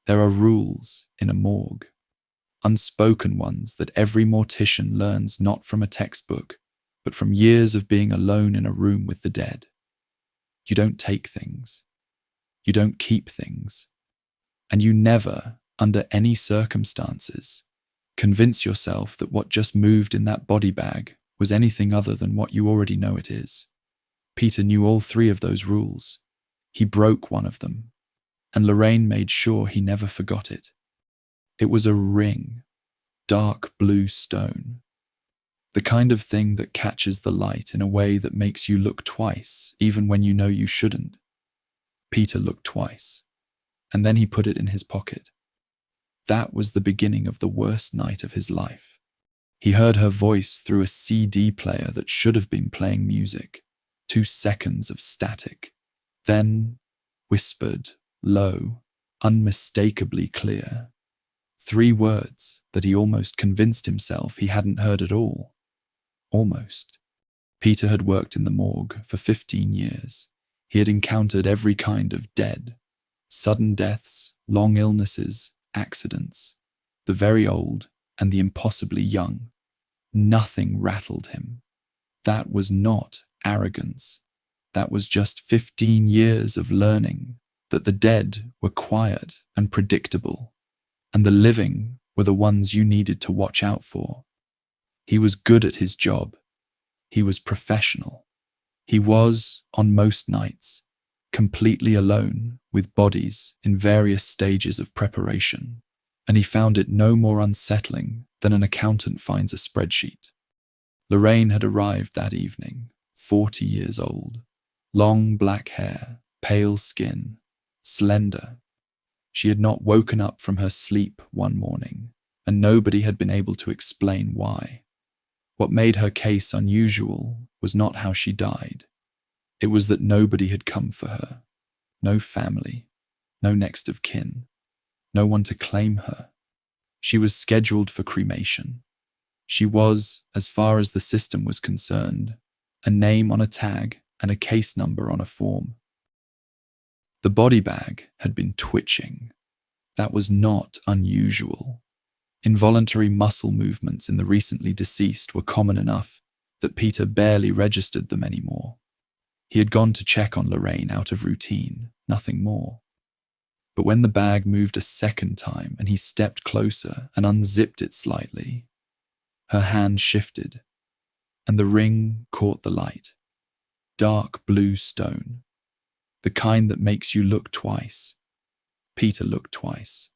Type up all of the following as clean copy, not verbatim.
There are rules in a morgue, unspoken ones that every mortician learns not from a textbook, but from years of being alone in a room with the dead. You don't take things. You don't keep things. And you never, under any circumstances, convince yourself that what just moved in that body bag was anything other than what you already know it is. Peter knew all three of those rules. He broke one of them, and Lorraine made sure he never forgot it. It was a ring, dark blue stone. The kind of thing that catches the light in a way that makes you look twice, even when you know you shouldn't. Peter looked twice, and then he put it in his pocket. That was the beginning of the worst night of his life. He heard her voice through a CD player that should have been playing music. 2 seconds of static. Then, whispered, low, unmistakably clear. 3 words that he almost convinced himself he hadn't heard at all. Almost. Peter had worked in the morgue for 15 years. He had encountered every kind of dead. Sudden deaths, long illnesses, accidents. The very old and the impossibly young. Nothing rattled him. That was not arrogance. That was just 15 years of learning that the dead were quiet and predictable, and the living were the ones you needed to watch out for. He was good at his job. He was professional. He was, on most nights, completely alone with bodies in various stages of preparation, and he found it no more unsettling than an accountant finds a spreadsheet. Lorraine had arrived that evening, 40 years old, long black hair, pale skin, slender. She had not woken up from her sleep one morning, and nobody had been able to explain why. What made her case unusual was not how she died. It was that nobody had come for her. No family, no next of kin, no one to claim her. She was scheduled for cremation. She was, as far as the system was concerned, a name on a tag and a case number on a form. The body bag had been twitching. That was not unusual. Involuntary muscle movements in the recently deceased were common enough that Peter barely registered them anymore. He had gone to check on Lorraine out of routine, nothing more. But when the bag moved a second time and he stepped closer and unzipped it slightly, her hand shifted, and the ring caught the light. Dark blue stone. The kind that makes you look twice. Peter looked twice.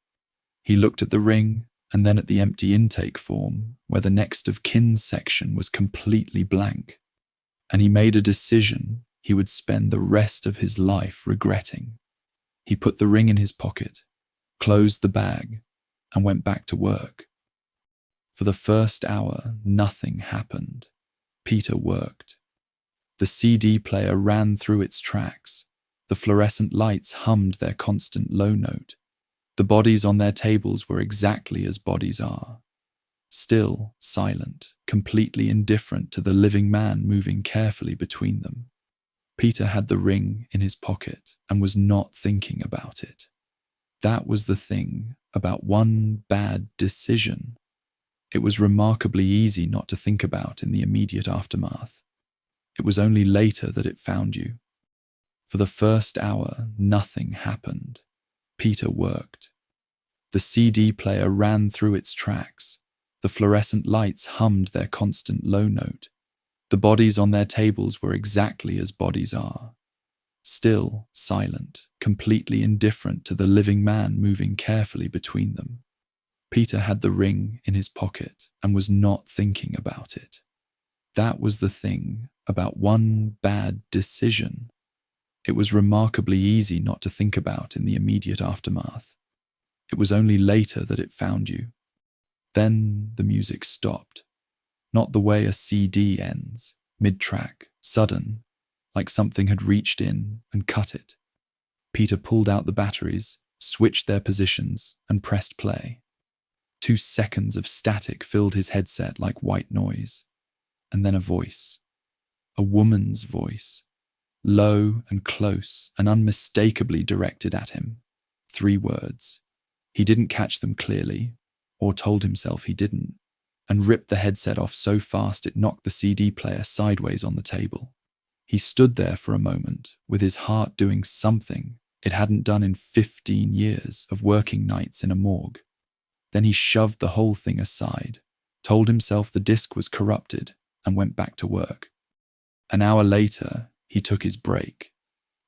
He looked at the ring and then at the empty intake form where the next of kin section was completely blank, and he made a decision he would spend the rest of his life regretting. He put the ring in his pocket, closed the bag, and went back to work. For the first hour, nothing happened. Peter worked. The CD player ran through its tracks. The fluorescent lights hummed their constant low note. The bodies on their tables were exactly as bodies are. Still, silent, completely indifferent to the living man moving carefully between them. Peter had the ring in his pocket and was not thinking about it. That was the thing about one bad decision. It was remarkably easy not to think about in the immediate aftermath. It was only later that it found you. For the first hour, nothing happened. Peter worked. The CD player ran through its tracks. The fluorescent lights hummed their constant low note. The bodies on their tables were exactly as bodies are. Still, silent, completely indifferent to the living man moving carefully between them. Peter had the ring in his pocket and was not thinking about it. That was the thing about one bad decision. It was remarkably easy not to think about in the immediate aftermath. It was only later that it found you. Then the music stopped. Not the way a CD ends, mid-track, sudden, like something had reached in and cut it. Peter pulled out the batteries, switched their positions, and pressed play. 2 seconds of static filled his headset like white noise. And then a voice. A woman's voice. Low and close and unmistakably directed at him. 3 words. He didn't catch them clearly, or told himself he didn't, and ripped the headset off so fast it knocked the CD player sideways on the table. He stood there for a moment, with his heart doing something it hadn't done in 15 years of working nights in a morgue. Then he shoved the whole thing aside, told himself the disc was corrupted, and went back to work. An hour later, he took his break.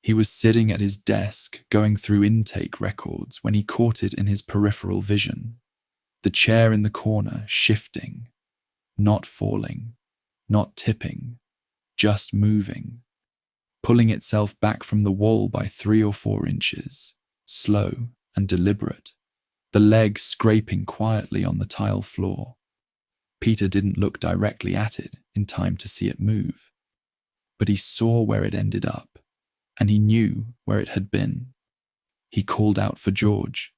He was sitting at his desk, going through intake records, when he caught it in his peripheral vision. The chair in the corner shifting, not falling, not tipping, just moving, pulling itself back from the wall by 3 or 4 inches, slow and deliberate, the leg scraping quietly on the tile floor. Peter didn't look directly at it in time to see it move, but he saw where it ended up, and he knew where it had been. He called out for George,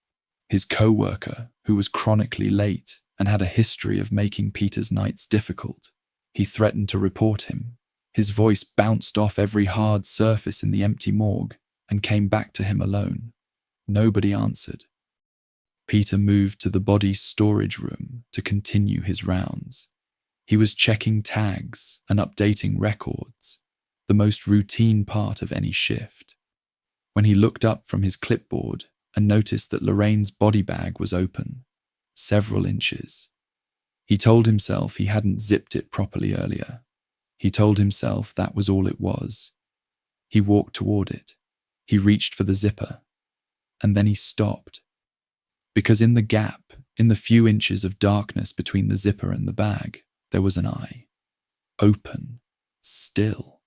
his co-worker who was chronically late and had a history of making Peter's nights difficult. He threatened to report him. His voice bounced off every hard surface in the empty morgue and came back to him alone. Nobody answered. Peter moved to the body storage room to continue his rounds. He was checking tags and updating records, the most routine part of any shift, when he looked up from his clipboard and noticed that Lorraine's body bag was open, several inches. He told himself he hadn't zipped it properly earlier. He told himself that was all it was. He walked toward it. He reached for the zipper, and then he stopped. Because in the gap, in the few inches of darkness between the zipper and the bag, there was an eye. Open, still,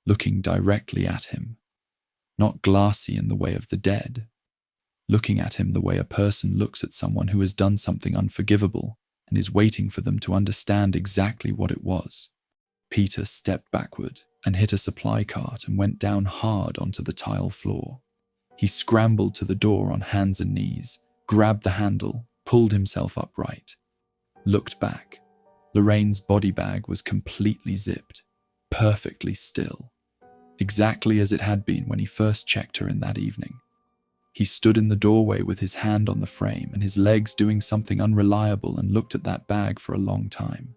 looking directly at him. Not glassy in the way of the dead. Looking at him the way a person looks at someone who has done something unforgivable and is waiting for them to understand exactly what it was. Peter stepped backward and hit a supply cart and went down hard onto the tile floor. He scrambled to the door on hands and knees, grabbed the handle, pulled himself upright. Looked back. Lorraine's body bag was completely zipped, perfectly still, exactly as it had been when he first checked her in that evening. He stood in the doorway with his hand on the frame and his legs doing something unreliable and looked at that bag for a long time.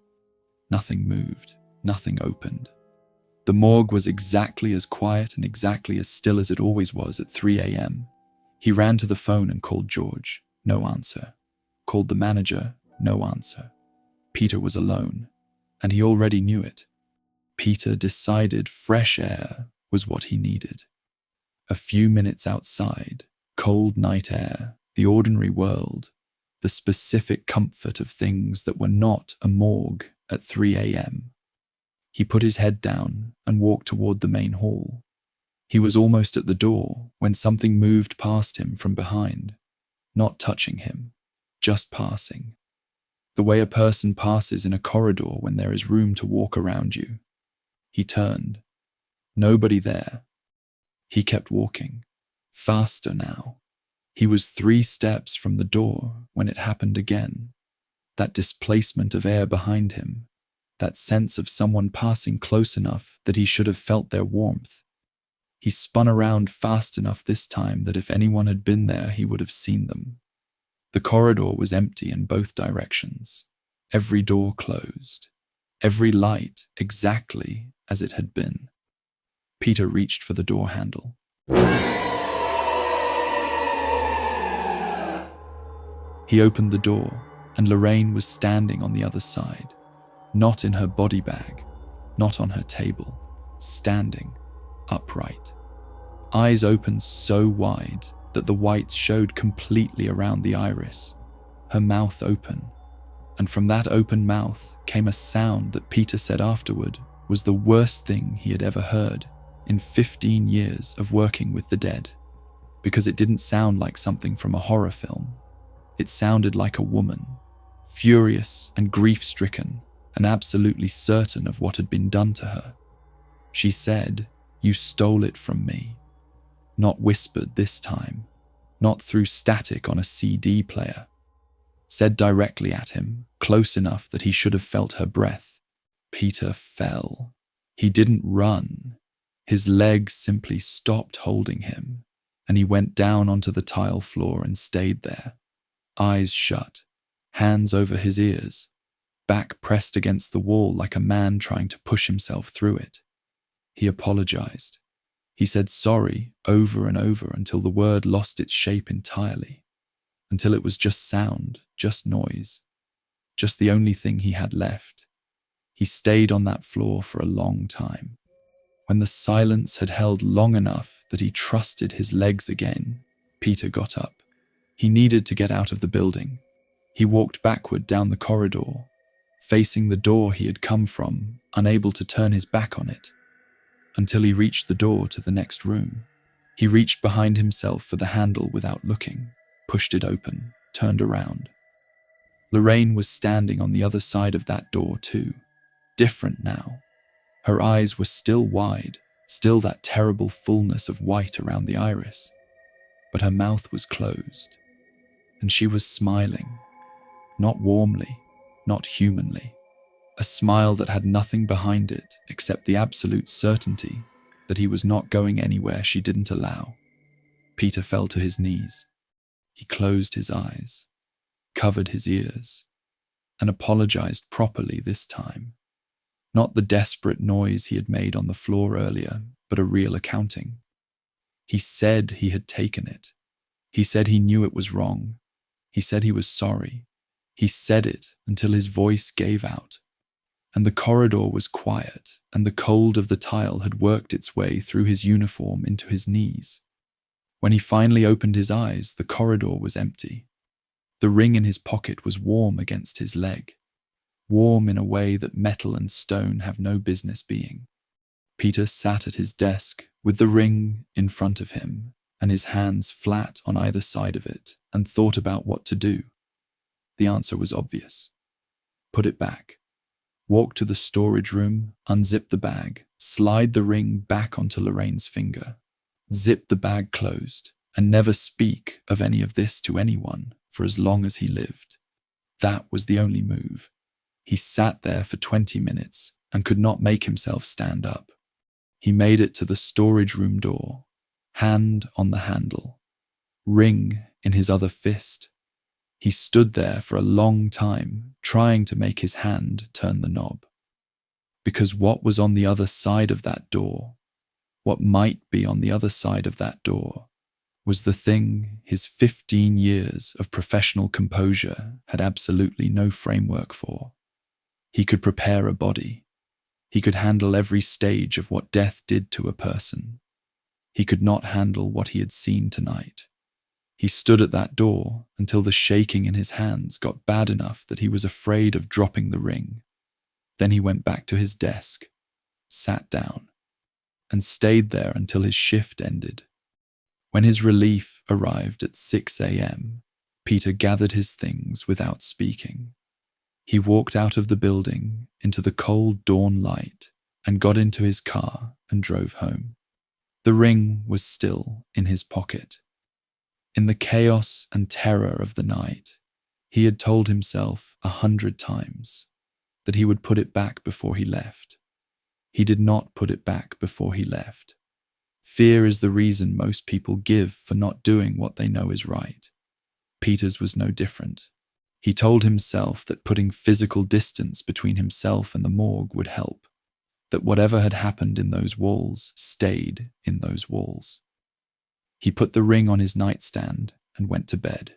Nothing moved, nothing opened. The morgue was exactly as quiet and exactly as still as it always was at 3 a.m. He ran to the phone and called George. No answer. Called the manager. No answer. Peter was alone, and he already knew it. Peter decided fresh air was what he needed. A few minutes outside, cold night air, the ordinary world, the specific comfort of things that were not a morgue at 3 a.m. He put his head down and walked toward the main hall. He was almost at the door when something moved past him from behind, not touching him, just passing. The way a person passes in a corridor when there is room to walk around you. He turned. Nobody there. He kept walking, faster now. He was 3 steps from the door when it happened again. That displacement of air behind him, that sense of someone passing close enough that he should have felt their warmth. He spun around fast enough this time that if anyone had been there, he would have seen them. The corridor was empty in both directions, every door closed, every light exactly as it had been. Peter reached for the door handle. He opened the door, and Lorraine was standing on the other side, not in her body bag, not on her table, standing, upright. Eyes opened so wide that the whites showed completely around the iris, her mouth open, and from that open mouth came a sound that Peter said afterward was the worst thing he had ever heard in 15 years of working with the dead, because it didn't sound like something from a horror film. It sounded like a woman, furious and grief-stricken and absolutely certain of what had been done to her. She said, "You stole it from me." Not whispered this time, not through static on a CD player. Said directly at him, close enough that he should have felt her breath. Peter fell. He didn't run. His legs simply stopped holding him, and he went down onto the tile floor and stayed there, eyes shut, hands over his ears, back pressed against the wall like a man trying to push himself through it. He apologized. He said sorry over and over until the word lost its shape entirely, until it was just sound, just noise, just the only thing he had left. He stayed on that floor for a long time. When the silence had held long enough that he trusted his legs again, Peter got up. He needed to get out of the building. He walked backward down the corridor, facing the door he had come from, unable to turn his back on it, until he reached the door to the next room. He reached behind himself for the handle without looking, pushed it open, turned around. Lorraine was standing on the other side of that door too, different now. Her eyes were still wide, still that terrible fullness of white around the iris, but her mouth was closed, and she was smiling, not warmly, not humanly, a smile that had nothing behind it except the absolute certainty that he was not going anywhere she didn't allow. Peter fell to his knees. He closed his eyes, covered his ears, and apologized properly this time. Not the desperate noise he had made on the floor earlier, but a real accounting. He said he had taken it. He said he knew it was wrong. He said he was sorry. He said it until his voice gave out. And the corridor was quiet, and the cold of the tile had worked its way through his uniform into his knees. When he finally opened his eyes, the corridor was empty. The ring in his pocket was warm against his leg. Warm in a way that metal and stone have no business being. Peter sat at his desk with the ring in front of him and his hands flat on either side of it and thought about what to do. The answer was obvious. Put it back. Walk to the storage room, unzip the bag, slide the ring back onto Lorraine's finger, zip the bag closed, and never speak of any of this to anyone for as long as he lived. That was the only move. He sat there for 20 minutes and could not make himself stand up. He made it to the storage room door, hand on the handle, ring in his other fist. He stood there for a long time, trying to make his hand turn the knob. Because what was on the other side of that door, what might be on the other side of that door, was the thing his 15 years of professional composure had absolutely no framework for. He could prepare a body. He could handle every stage of what death did to a person. He could not handle what he had seen tonight. He stood at that door until the shaking in his hands got bad enough that he was afraid of dropping the ring. Then he went back to his desk, sat down, and stayed there until his shift ended. When his relief arrived at 6 a.m., Peter gathered his things without speaking. He walked out of the building into the cold dawn light and got into his car and drove home. The ring was still in his pocket. In the chaos and terror of the night, he had told himself 100 times that he would put it back before he left. He did not put it back before he left. Fear is the reason most people give for not doing what they know is right. Peter's was no different. He told himself that putting physical distance between himself and the morgue would help, that whatever had happened in those walls stayed in those walls. He put the ring on his nightstand and went to bed.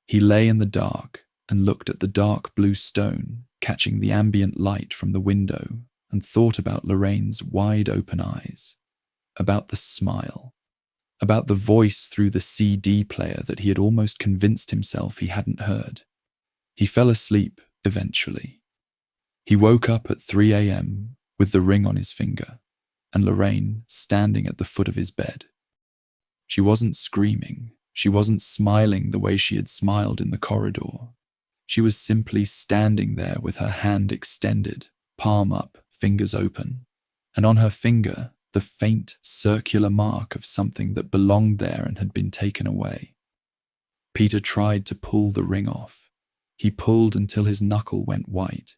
He lay in the dark and looked at the dark blue stone, catching the ambient light from the window, and thought about Lorraine's wide-open eyes, about the smile, about the voice through the CD player that he had almost convinced himself he hadn't heard. He fell asleep eventually. He woke up at 3 a.m. with the ring on his finger, and Lorraine standing at the foot of his bed. She wasn't screaming. She wasn't smiling the way she had smiled in the corridor. She was simply standing there with her hand extended, palm up, fingers open, and on her finger, the faint circular mark of something that belonged there and had been taken away. Peter tried to pull the ring off. He pulled until his knuckle went white.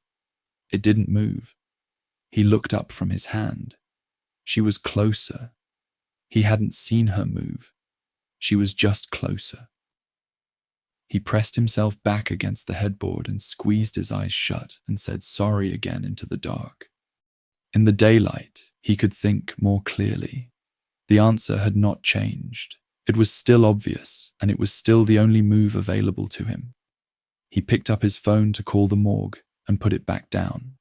It didn't move. He looked up from his hand. She was closer. He hadn't seen her move. She was just closer. He pressed himself back against the headboard and squeezed his eyes shut and said sorry again into the dark. In the daylight, he could think more clearly. The answer had not changed. It was still obvious, and it was still the only move available to him. He picked up his phone to call the morgue and put it back down.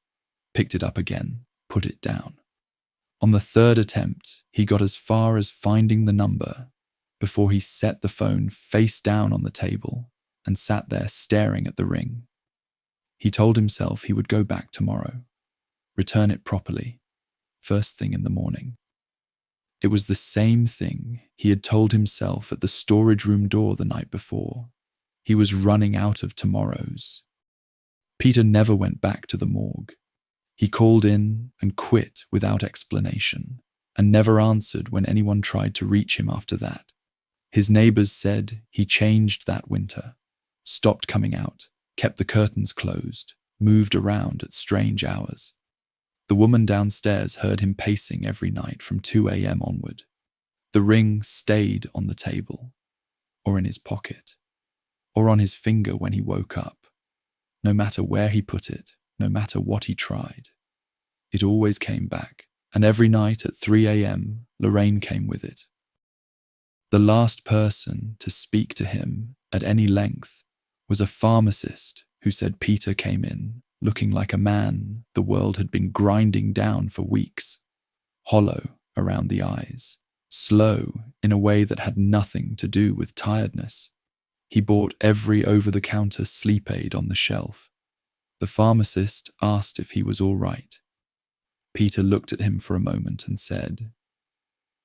Picked it up again, put it down. On the third attempt, he got as far as finding the number before he set the phone face down on the table and sat there staring at the ring. He told himself he would go back tomorrow, return it properly, first thing in the morning. It was the same thing he had told himself at the storage room door the night before. He was running out of tomorrows. Peter never went back to the morgue. He called in and quit without explanation, and never answered when anyone tried to reach him after that. His neighbors said he changed that winter, stopped coming out, kept the curtains closed, moved around at strange hours. The woman downstairs heard him pacing every night from 2 a.m. onward. The ring stayed on the table, or in his pocket, or on his finger when he woke up. No matter where he put it, no matter what he tried, it always came back, and every night at 3 a.m., Lorraine came with it. The last person to speak to him at any length was a pharmacist who said Peter came in looking like a man the world had been grinding down for weeks, hollow around the eyes, slow in a way that had nothing to do with tiredness. He bought every over-the-counter sleep aid on the shelf. The pharmacist asked if he was all right. Peter looked at him for a moment and said,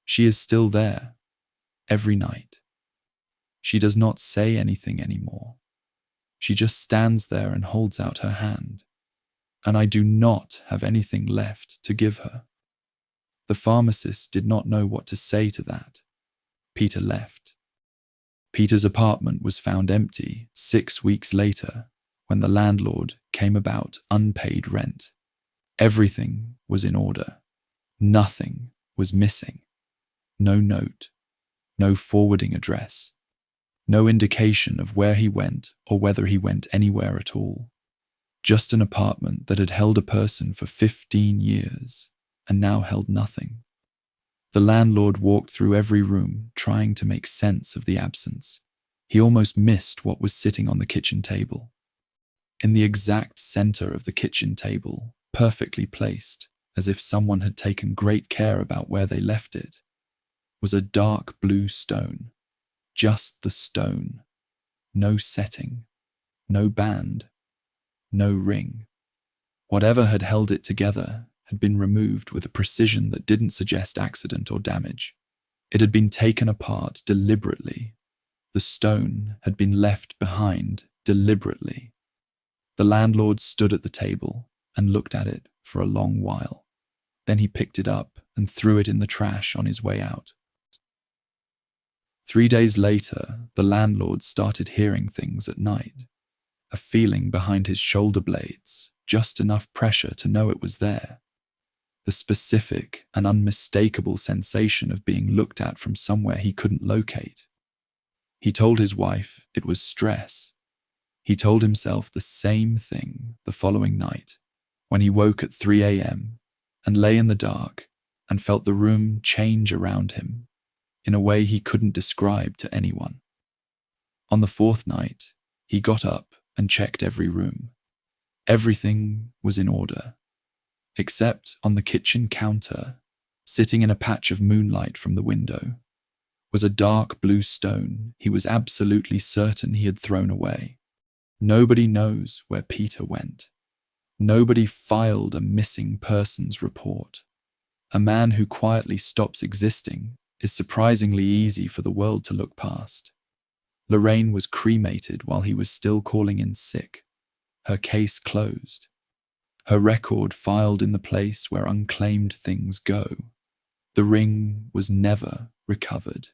"She is still there, every night. She does not say anything anymore. She just stands there and holds out her hand, and I do not have anything left to give her." The pharmacist did not know what to say to that. Peter left. Peter's apartment was found empty 6 weeks later when the landlord came about unpaid rent. Everything was in order. Nothing was missing. No note, no forwarding address, no indication of where he went or whether he went anywhere at all. Just an apartment that had held a person for 15 years and now held nothing. The landlord walked through every room trying to make sense of the absence. He almost missed what was sitting on the kitchen table. In the exact center of the kitchen table, perfectly placed, as if someone had taken great care about where they left it, was a dark blue stone. Just the stone. No setting, no band, no ring. Whatever had held it together had been removed with a precision that didn't suggest accident or damage. It had been taken apart deliberately. The stone had been left behind deliberately. The landlord stood at the table and looked at it for a long while. Then he picked it up and threw it in the trash on his way out. 3 days later, the landlord started hearing things at night. A feeling behind his shoulder blades, just enough pressure to know it was there. The specific and unmistakable sensation of being looked at from somewhere he couldn't locate. He told his wife it was stress. He told himself the same thing the following night when he woke at 3 a.m. and lay in the dark and felt the room change around him in a way he couldn't describe to anyone. On the fourth night, he got up and checked every room. Everything was in order, except on the kitchen counter, sitting in a patch of moonlight from the window, was a dark blue stone he was absolutely certain he had thrown away. Nobody knows where Peter went. Nobody filed a missing persons report. A man who quietly stops existing is surprisingly easy for the world to look past. Lorraine was cremated while he was still calling in sick. Her case closed. Her record filed in the place where unclaimed things go. The ring was never recovered.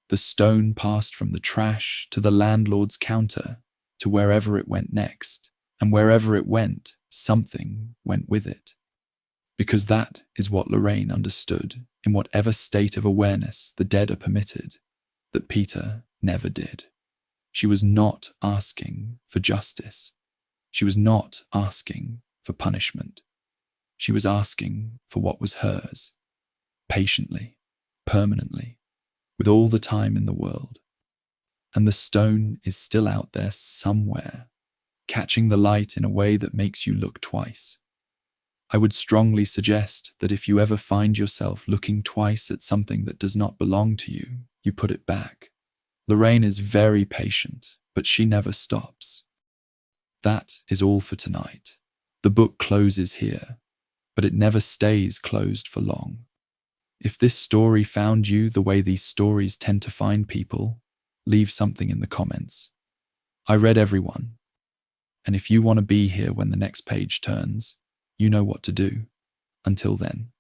The stone passed from the trash to the landlord's counter to wherever it went next, and wherever it went, something went with it. Because that is what Lorraine understood in whatever state of awareness the dead are permitted, that Peter never did. She was not asking for justice. She was not asking for punishment. She was asking for what was hers, patiently, permanently, with all the time in the world. And the stone is still out there somewhere, catching the light in a way that makes you look twice. I would strongly suggest that if you ever find yourself looking twice at something that does not belong to you, you put it back. Lorraine is very patient, but she never stops. That is all for tonight. The book closes here, but it never stays closed for long. If this story found you the way these stories tend to find people, leave something in the comments. I read everyone, and if you want to be here when the next page turns, you know what to do. Until then.